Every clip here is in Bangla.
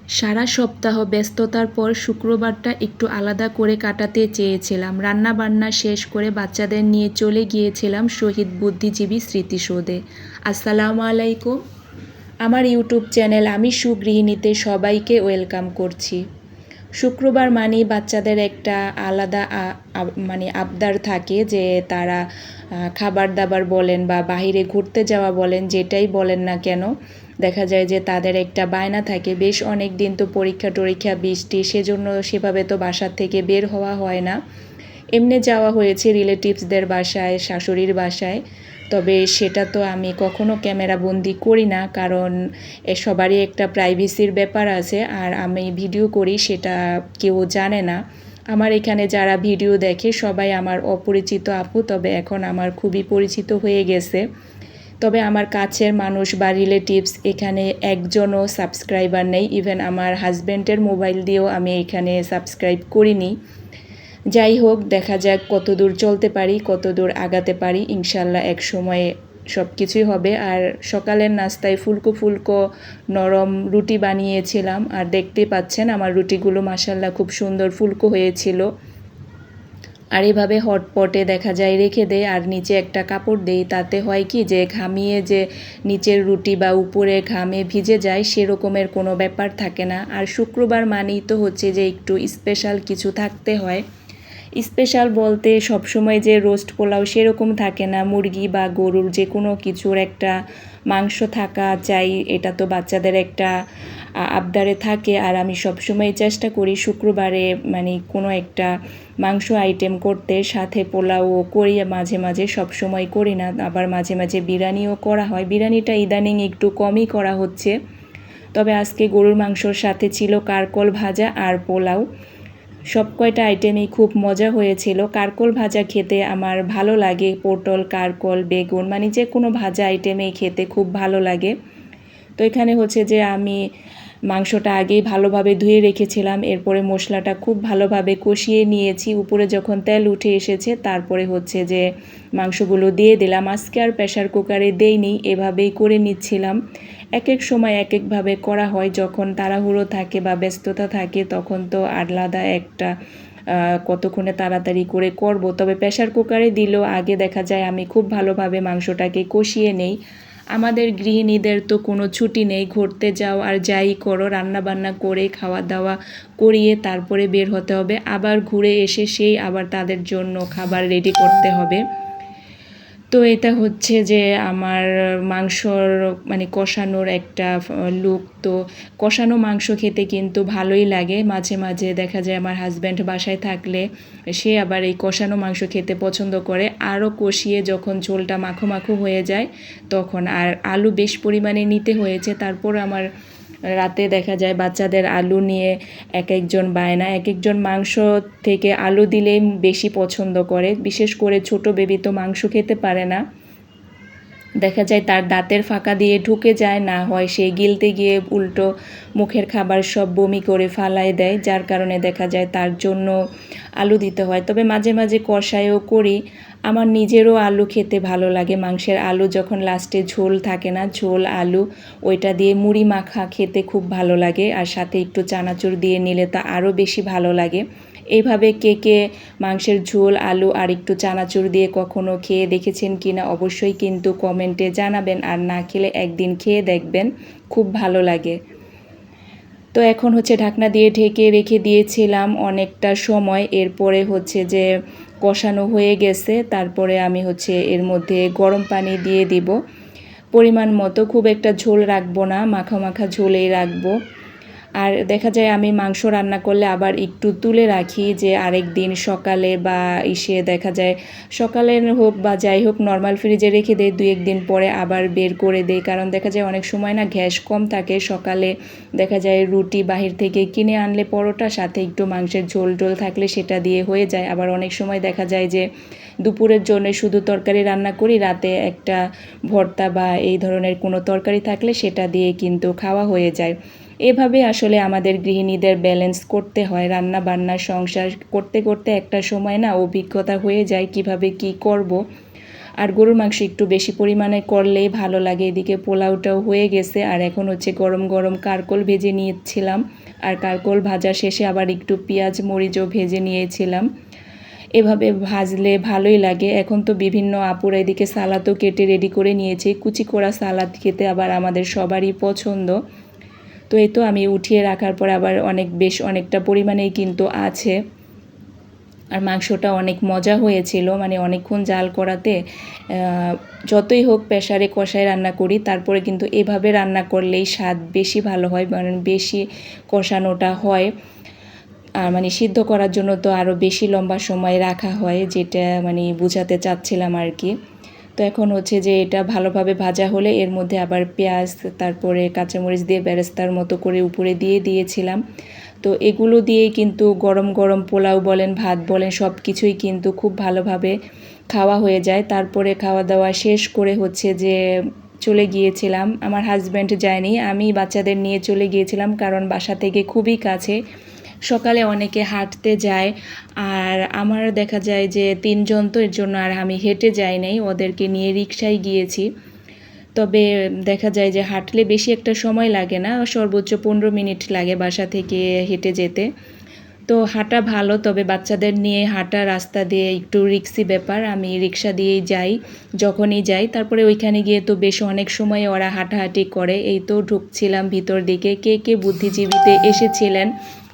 সারা সপ্তাহ ব্যস্ততার পর শুক্রবারটা একটু আলাদা করে কাটাতে চেয়েছিলাম। রান্নাবান্না শেষ করে বাচ্চাদের নিয়ে চলে গিয়েছিলাম শহীদ বুদ্ধিজীবী স্মৃতিসৌধে। আসসালামু আলাইকুম। আমার ইউটিউব চ্যানেল আমি সুগৃহিণীতে সবাইকে ওয়েলকাম করছি। শুক্রবার মানেই বাচ্চাদের একটা আলাদা মানে আবদার থাকে যে তারা খাবার দাবার বলেন বা বাহিরে ঘুরতে যাওয়া বলেন, যেটাই বলেন না কেন, দেখা যায় যে তাদের একটা বায়না থাকে। বেশ অনেক দিন তো পরীক্ষা টরীক্ষা বৃষ্টি, সেজন্য সেভাবে তো বাসার থেকে বের হওয়া হয় না। এমনি যাওয়া হয়েছে রিলেটিভসদের বাসায়, শাশুড়ির বাসায়। তবে সেটা তো আমি কখনো ক্যামেরাবন্দি করি না, কারণ সবারই একটা প্রাইভেসির ব্যাপার আছে। আর আমি ভিডিও করি সেটা কেউ জানে না। আমার এখানে যারা ভিডিও দেখে সবাই আমার অপরিচিত আপু, তবে এখন আমার খুবই পরিচিত হয়ে গেছে। তবে আমার কাছের মানুষ বা রিলেটিভস এখানে একজনও সাবস্ক্রাইবার নেই। ইভেন আমার হাজব্যান্ডের মোবাইল দিয়েও আমি এখানে সাবস্ক্রাইব করিনি। যাই হোক, দেখা যাক কতদূর চলতে পারি, কতদূর আগাতে পারি। ইনশাল্লাহ এক সময়ে সব কিছুই হবে। আর সকালের নাস্তায় ফুলকো ফুলকো নরম রুটি বানিয়েছিলাম, আর দেখতে পাচ্ছেন আমার রুটিগুলো মাশাল্লাহ খুব সুন্দর ফুলকো হয়েছিল। আর এভাবে হটপটে দেখা যায় রেখে দেয়, আর নিচে একটা কাপড় দেই। তাতে হয় কি যে ঘামিয়ে যে নিচের রুটি বা উপরে ঘামে ভিজে যায় সেরকমের কোনো ব্যাপার থাকে না। আর শুক্রবার মানেই তো হচ্ছে যে একটু স্পেশাল কিছু থাকতে হয়। স্পেশাল বলতে সবসময় যে রোস্ট পোলাও সেরকম থাকে না, মুরগি বা গরুর যে কোনো কিছুর একটা মাংস থাকা চাই, এটা তো বাচ্চাদের একটা আবদারে থাকে। আর আমি সবসময় চেষ্টা করি শুক্রবারে মানে কোনো একটা মাংস আইটেম করতে, সাথে পোলাও করি মাঝে মাঝে, সবসময় করি না। আবার মাঝে মাঝে বিরিয়ানিও করা হয়। বিরিয়ানিটা ইদানিং একটু কমই করা হচ্ছে। তবে আজকে গরুর মাংসর সাথে ছিল কারকল ভাজা আর পোলাও। সব কয়টা আইটেমই খুব মজা হয়েছিল। কারকল ভাজা খেতে আমার ভালো লাগে, পটল, কারকল, বেগুন, মানে যে কোনো ভাজা আইটেমেই খেতে খুব ভালো লাগে। তো এখানে হচ্ছে যে আমি মাংসটা আগেই ভালোভাবে ধুয়ে রেখেছিলাম, এরপরে মশলাটা খুব ভালোভাবে কষিয়ে নিয়েছি। উপরে যখন তেল উঠে এসেছে তারপরে হচ্ছে যে মাংসগুলো দিয়ে দিলাম। আজকে আর প্রেশার কুকারে দেইনি, এভাবেই করে নিচ্ছিলাম। এক এক সময় এক একভাবে করা হয়, যখন তাড়াহুড়ো থাকে বা ব্যস্ততা থাকে তখন তো আলাদা একটা কতক্ষণে তাড়াতাড়ি করে করব। তবে প্রেশার কুকারে দিলেও আগে দেখা যায় আমি খুব ভালোভাবে মাংসটাকে কষিয়ে নেই। আমাদের গৃহিণীদের তো কোনো ছুটি নেই, ঘুরতে যাও আর যাই করো, রান্নাবান্না করে খাওয়া দাওয়া করিয়ে তারপরে বের হতে হবে। আবার ঘুরে এসে সেই আবার তাদের জন্য খাবার রেডি করতে হবে। তো এটা হচ্ছে যে আমার মাংসর মানে কষানোর একটা লুক। তো কষানো মাংস খেতে কিন্তু ভালোই লাগে। মাঝে মাঝে দেখা যায় আমার হাজব্যান্ড বাসায় থাকলে সে আবার এই কষানো মাংস খেতে পছন্দ করে। আরও কষিয়ে যখন ঝোলটা মাখো মাখো হয়ে যায় তখন। আর আলু বেশ পরিমাণে নিতে হয়েছে। তারপর আমার রাতে দেখা যায় বাচ্চাদের আলু নিয়ে এক একজন বায়না, এক একজন মাংস থেকে আলু দিলেই বেশি পছন্দ করে। বিশেষ করে ছোট বেবি তো মাংস খেতে পারে না, দেখা যায় তার দাঁতের ফাঁকা দিয়ে ঢুকে যায়, না হয় সে গিলতে গিয়ে উল্টো মুখের খাবার সব বমি করে ফালায় দেয়, যার কারণে দেখা যায় তার জন্য আলু দিতে হয়। তবে মাঝে মাঝে কষায়ও করি। আমার নিজেরও আলু খেতে ভালো লাগে। মাংসের আলু যখন লাস্টে ঝোল থাকে না, ঝোল আলু, ওইটা দিয়ে মুড়ি মাখা খেতে খুব ভালো লাগে। আর সাথে একটু চানাচুর দিয়ে নিলে তা আরও বেশি ভালো লাগে। এইভাবে কে কে মাংসের ঝোল আলু আর একটু চানাচুর দিয়ে কখনো খেয়ে দেখেছেন কি না অবশ্যই কিন্তু কমেন্টে জানাবেন। আর না খেলে একদিন খেয়ে দেখবেন, খুব ভালো লাগে। তো এখন হচ্ছে ঢাকনা দিয়ে ঢেকে রেখে দিয়েছিলাম অনেকটা সময়। এরপরে হচ্ছে যে কষানো হয়ে গেছে, তারপরে আমি হচ্ছে এর মধ্যে গরম পানি দিয়ে দিব পরিমাণ মতো। খুব একটা ঝোল রাখবো না, মাখা মাখা ঝোলেই রাখবো। আর দেখা যায় আমি মাংস রান্না করলে আবার একটু তুলে রাখি, যে আরেক দিন সকালে বা দেখা যায় সকালে হোক বা যাই হোক নর্মাল ফ্রিজে রেখে দেয়, 2-1 দিন পরে আবার বের করে দেয়। কারণ দেখা যায় অনেক সময় না গ্যাস কম থাকে, সকালে দেখা যায় রুটি বাহির থেকে কিনে আনলে পরোটা সাথে একটু মাংসের ঝোল টোল থাকলে সেটা দিয়ে হয়ে যায়। আবার অনেক সময় দেখা যায় যে দুপুরের জন্য শুধু তরকারি রান্না করি, রাতে একটা ভর্তা বা এই ধরনের কোনো তরকারি থাকলে সেটা দিয়ে কিন্তু খাওয়া হয়ে যায়। এভাবে আসলে আমাদের গৃহিণীদের ব্যালেন্স করতে হয়। রান্না বান্না সংসার করতে করতে একটা সময় না অভিজ্ঞতা হয়ে যায় কিভাবে কি করব। আর গরুর মাংস একটু বেশি পরিমাণে করলেই ভালো লাগে। এদিকে পোলাওটাও হয়ে গেছে, আর এখন হচ্ছে গরম গরম কারকোল ভেজে নিয়েছিলাম, আর কারকোল ভাজা শেষে আবার একটু পেঁয়াজ মরিচও ভেজে নিয়েছিলাম। এভাবে ভাজলে ভালোই লাগে। এখন তো বিভিন্ন আপুরা এদিকে সালাদও কেটে রেডি করে নিয়েছে। কুচি করা সালাদ খেতে আবার আমাদের সবারই পছন্দ। তো এই তো আমি উঠিয়ে রাখার পর আবার অনেকটা পরিমাণেই কিন্তু আছে। আর মাংসটা অনেক মজা হয়েছিল, মানে অনেকক্ষণ জাল করাতে যতই হোক প্রেসারে কষায় রান্না করি, তারপরে কিন্তু এভাবে রান্না করলেই স্বাদ বেশি ভালো হয়, মানে বেশি কষানোটা হয়। আর মানে সিদ্ধ করার জন্য তো আরও বেশি লম্বা সময় রাখা হয়, যেটা মানে বোঝাতে চাচ্ছিলাম আর কি। তো এখন হচ্ছে যে এটা ভালোভাবে ভাজা হলে এর মধ্যে আবার পেঁয়াজ তারপরে কাঁচামরিচ দিয়ে বেরেস্তার মতো করে উপরে দিয়ে দিয়েছিলাম। তো এগুলো দিয়েই কিন্তু গরম গরম পোলাও বলেন ভাত বলেন সব কিছুই কিন্তু খুব ভালোভাবে খাওয়া হয়ে যায়। তারপরে খাওয়া দাওয়া শেষ করে হচ্ছে যে চলে গিয়েছিলাম, আমার হাজব্যান্ড যায়নি, আমি বাচ্চাদের নিয়ে চলে গিয়েছিলাম, কারণ বাসা থেকে খুবই কাছে। সকালে অনেকে হাঁটতে যায়, আর আমার দেখা যায় যে 3 জন, তো এর জন্য আর আমি হেঁটে যাই নাই, ওদেরকে নিয়ে রিকশায় গিয়েছি। তবে দেখা যায় যে হাঁটলে বেশি একটা সময় লাগে না, সর্বোচ্চ 15 মিনিট লাগে বাসা থেকে হেঁটে যেতে। তো হাঁটা ভালো, তবে বাচ্চাদের নিয়ে হাঁটা রাস্তা দিয়ে একটু রিস্কি ব্যাপার। আমি রিক্সা দিয়েই যাই যখনই যাই। তারপরে ওইখানে গিয়ে তো বেশ অনেক সময় ওরা হাঁটাহাঁটি করে। এই তো ঢুকছিলাম ভিতর দিকে। কে কে বুদ্ধিজীবীতে এসেছিলেন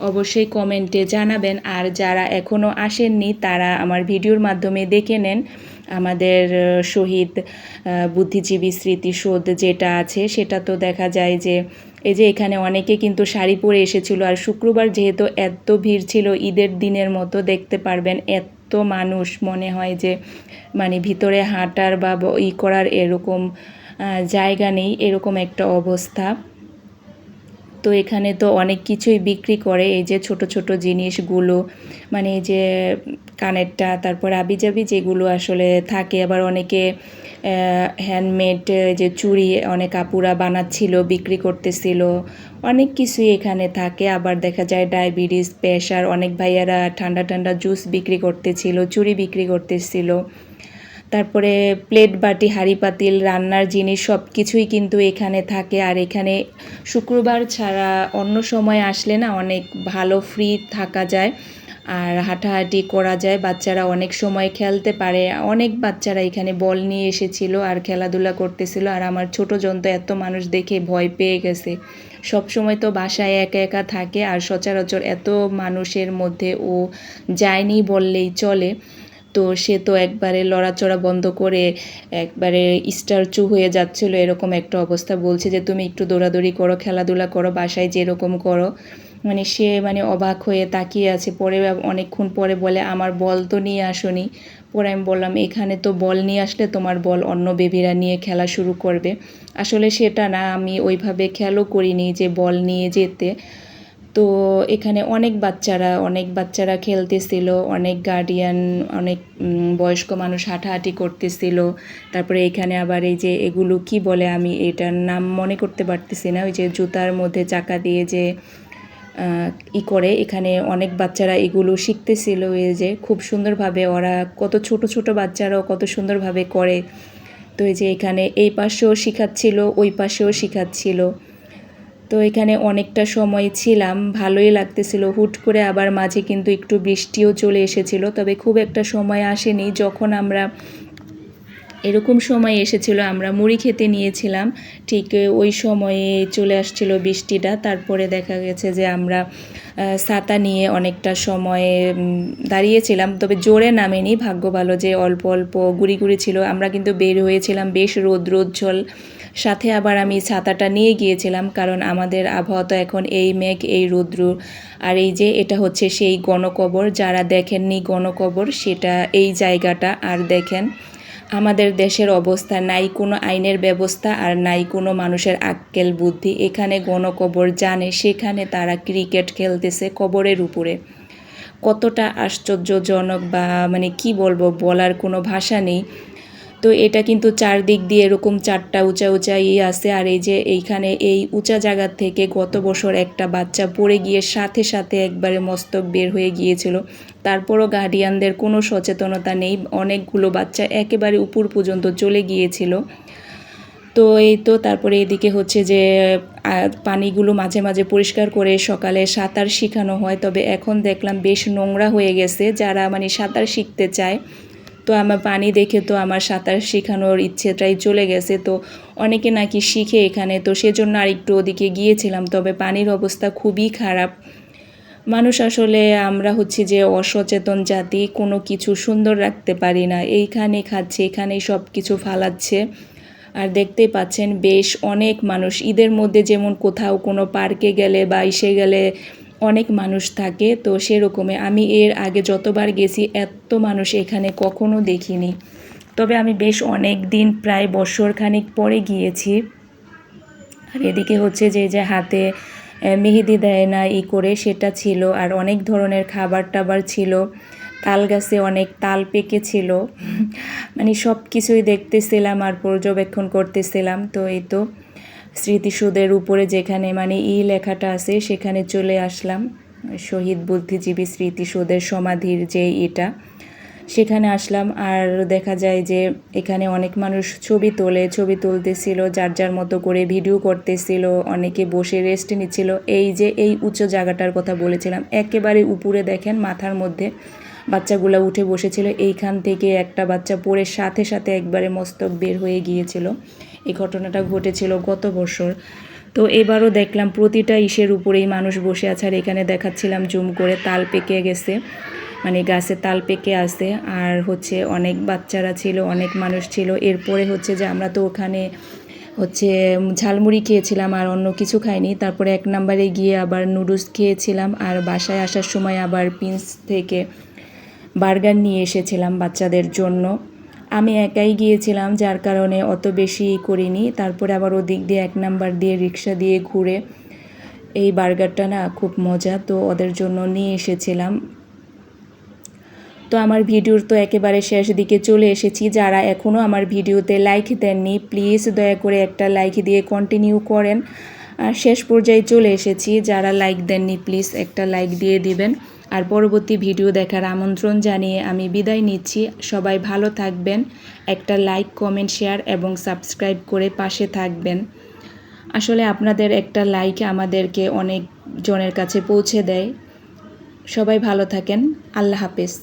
অবশ্যই কমেন্টে জানাবেন, আর যারা এখনও আসেননি তারা আমার ভিডিওর মাধ্যমে দেখে নেন আমাদের শহীদ বুদ্ধিজীবী স্মৃতিসৌধ যেটা আছে। সেটা তো দেখা যায় যে এই যে এখানে অনেকে কিন্তু শাড়ি পরে এসেছিল, আর শুক্রবার যেহেতু এত ভিড় ছিল, ঈদের দিনের মতো দেখতে পারবেন এত মানুষ, মনে হয় যে মানে ভিতরে হাঁটার বা করার এরকম জায়গা নেই, এরকম একটা অবস্থা। তো এখানে তো অনেক কিছুই বিক্রি করে, এই যে ছোট ছোট জিনিসগুলো, মানে এই যে কানেরটা, তারপর আবিজাবি যেগুলো আসলে থাকে। আবার অনেকে হ্যান্ডমেড যে চুড়ি অনেক আপুরা বানাচ্ছিল, বিক্রি করতেছিল, অনেক কিছুই এখানে থাকে। আবার দেখা যায় ডায়াবেটিস, প্রেশার, অনেক ভাইয়ারা ঠান্ডা ঠান্ডা জুস বিক্রি করতেছিল, চুড়ি বিক্রি করতেছিল। তারপরে প্লেট বাটি হাঁড়ি পাতিল রান্নার জিনিস সব কিছুই কিন্তু এখানে থাকে। আর এখানে শুক্রবার ছাড়া অন্য সময় আসলে না অনেক ভালো ফ্রি থাকা যায়, আর হাঁটাহাঁটি করা যায়, বাচ্চারা অনেক সময় খেলতে পারে। অনেক বাচ্চারা এখানে বল নিয়ে এসেছিল আর খেলাধুলা করতেছিল, আর আমার ছোটো জন তো এত মানুষ দেখে ভয় পেয়ে গেছে। সব সময় তো বাসায় একা একা থাকে, আর সচরাচর এত মানুষের মধ্যে ও যায়নি বললেই চলে। তো সে তো একবারে লড়াচড়া বন্ধ করে একবারে স্ট্যাচু হয়ে যাচ্ছিলো, এরকম একটা অবস্থা। বলছে যে তুমি একটু দৌড়াদৌড়ি করো, খেলাধুলা করো, বাসায় যেরকম করো। মানে সে মানে অবাক হয়ে তাকিয়ে আছে। পরে অনেকক্ষণ পরে বলে আমার বল তো নিয়ে আসোনি। পরে আমি বললাম এখানে তো বল নিয়ে আসলে তোমার বল অন্য বেবিরা নিয়ে খেলা শুরু করবে। আসলে সেটা না, আমি ওইভাবে খেয়ালও করিনি যে বল নিয়ে যেতে। তো এখানে অনেক বাচ্চারা খেলতেছিল, অনেক গার্ডিয়ান, অনেক বয়স্ক মানুষ হাঁটাহাঁটি করতেছিল। তারপরে এখানে আবার এই যে এগুলো কি বলে আমি এটার নাম মনে করতে পারতেছি না, ওই যে জুতার মধ্যে চাকা দিয়ে যে করে, এখানে অনেক বাচ্চারা এগুলো শিখতেছিল। এই যে খুব সুন্দরভাবে ওরা, কত ছোট ছোট বাচ্চারাও কত সুন্দরভাবে করে। তো এই যে এখানে এই পাশেও শিখাচ্ছিল, ওই পাশেও শিখাচ্ছিল। তো এখানে অনেকটা সময় ছিলাম, ভালোই লাগতেছিল। হুট করে আবার মাঝে কিন্তু একটু বৃষ্টিও চলে এসেছিল, তবে খুব একটা সময় আসেনি। যখন আমরা এরকম সময় এসেছিল, আমরা মুড়ি খেতে নিয়েছিলাম, ঠিক ওই সময়ে চলে আসছিল বৃষ্টিটা। তারপরে দেখা গেছে যে আমরা ছাতা নিয়ে অনেকটা সময় দাঁড়িয়েছিলাম, তবে জোরে নামেনি, ভাগ্য ভালো যে অল্প অল্প গুড়ি গুড়ি ছিল। আমরা কিন্তু বের হয়েছিলাম বেশ রৌদ্রোজ্জ্বল, সাথে আবার আমি ছাতাটা নিয়ে গিয়েছিলাম, কারণ আমাদের আবহাওয়া তো এখন এই মেঘ এই রৌদ্র। আর এই যে এটা হচ্ছে সেই গণকবর, যারা দেখেননি গণকবর সেটা এই জায়গাটা। আর দেখেন আমাদের দেশের অবস্থা, নাই কোনো আইনের ব্যবস্থা আর নাই কোনো মানুষের আক্কেল বুদ্ধি। এখানে গণকবর জানে, সেখানে তারা ক্রিকেট খেলতেছে কবরের উপরে। কতটা আশ্চর্যজনক, বা মানে কি বলবো, বলার কোনো ভাষা নেই। তো এটা কিন্তু চারদিক দিয়ে এরকম 4টা উঁচা উঁচা আছে, আর এই যে এইখানে এই উঁচা জায়গা থেকে গত বছর একটা বাচ্চা পড়ে গিয়ে সাথে সাথে একবারে মস্তক বের হয়ে গিয়েছিল। তারপরও গার্ডিয়ানদের কোনো সচেতনতা নেই, অনেকগুলো বাচ্চা একেবারে উপর পর্যন্ত চলে গিয়েছিল। তো এই তো তারপরে এদিকে হচ্ছে যে পানিগুলো মাঝে মাঝে পরিষ্কার করে সকালে সাঁতার শেখানো হয়, তবে এখন দেখলাম বেশ নোংরা হয়ে গেছে। যারা মানে সাঁতার শিখতে চায়, তো আমার পানি দেখে তো আমার সাঁতার শেখানোর ইচ্ছেটাই চলে গেছে। তো অনেকে নাকি শিখে এখানে, তো সেজন্য আর একটু ওদিকে গিয়েছিলাম, তবে পানির অবস্থা খুবই খারাপ। মানুষ আসলে আমরা হচ্ছে যে অসচেতন জাতি, কোনো কিছু সুন্দর রাখতে পারি না, এইখানে খাচ্ছে এখানেই সব কিছু ফালাচ্ছে। আর দেখতেই পাচ্ছেন বেশ অনেক মানুষ, ঈদের মধ্যে যেমন কোথাও কোনো পার্কে গেলে বা ইসে গেলে অনেক মানুষ থাকে, তো সেরকমই আমি এর আগে যতবার গেছি এত মানুষ এখানে কখনো দেখিনি। তবে আমি বেশ অনেক দিন, প্রায় বছরখানিক পরে গিয়েছি। আর এদিকে হচ্ছে যে হাতে মেহেদি দেয় না করে সেটা ছিল, আর অনেক ধরনের খাবার টাবার ছিল। তাল গাছে অনেক তাল পেকেছিল, মানে সব কিছুই দেখতেছিলাম আর পর্যবেক্ষণ করতেছিলাম। তো এই তো স্মৃতিসৌধের উপরে যেখানে মানে লেখাটা আছে সেখানে চলে আসলাম, শহীদ বুদ্ধিজীবী স্মৃতিসৌধের সমাধির যে এটা, সেখানে আসলাম। আর দেখা যায় যে এখানে অনেক মানুষ ছবি তুলতেছিল, যার যার মতো করে ভিডিও করতেছিল, অনেকে বসে রেস্ট নিচ্ছিল। এই যে এই উঁচু জায়গাটার কথা বলেছিলাম, একেবারে উপরে দেখেন মাথার মধ্যে বাচ্চাগুলো উঠে বসেছিল, এইখান থেকে একটা বাচ্চা পড়ে সাথে সাথে একবারে মস্তক বের হয়ে গিয়েছিল। এই ঘটনাটা ঘটেছিল গত বছর। তো এবারও দেখলাম প্রতিটা ইসের উপরেই মানুষ বসে আছে, আর এখানে দেখাচ্ছিলাম জুম করে তাল পেকে গেছে, মানে গাছে তাল পেকে আছে। আর হচ্ছে অনেক বাচ্চারা ছিল, অনেক মানুষ ছিল। এরপরে হচ্ছে যে আমরা তো ওখানে হচ্ছে ঝালমুড়ি খেয়েছিলাম আর অন্য কিছু খাইনি। তারপরে 1 নম্বরে গিয়ে আবার নুডলস খেয়েছিলাম, আর বাসায় আসার সময় আবার পিন্স থেকে বার্গার নিয়ে এসেছিলাম বাচ্চাদের জন্য। আমি একাই গিয়েছিলাম, যার কারণে অত বেশি করিনি। তারপরে আবার ওদিক দিয়ে 1 নাম্বার দিয়ে রিক্সা দিয়ে ঘুরে এই বার্গারটা না খুব মজা, তো ওদের জন্য নিয়ে এসেছিলাম। তো আমার ভিডিওর তো একেবারে শেষ দিকে চলে এসেছি। যারা এখনও আমার ভিডিওতে লাইক দেননি, প্লিজ দয়া করে একটা লাইক দিয়ে কন্টিনিউ করেন। আর শেষ পর্যায়ে চলে এসেছি, যারা লাইক দেননি প্লিজ একটা লাইক দিয়ে দিবেন। আর পরবর্তী ভিডিও দেখার আমন্ত্রণ জানিয়ে আমি বিদায় নিচ্ছি। সবাই ভালো থাকবেন, একটা লাইক, কমেন্ট, শেয়ার এবং সাবস্ক্রাইব করে পাশে থাকবেন। আসলে আপনাদের একটা লাইক আমাদেরকে অনেক জনের কাছে পৌঁছে দেয়। সবাই ভালো থাকেন, আল্লাহ হাফেজ।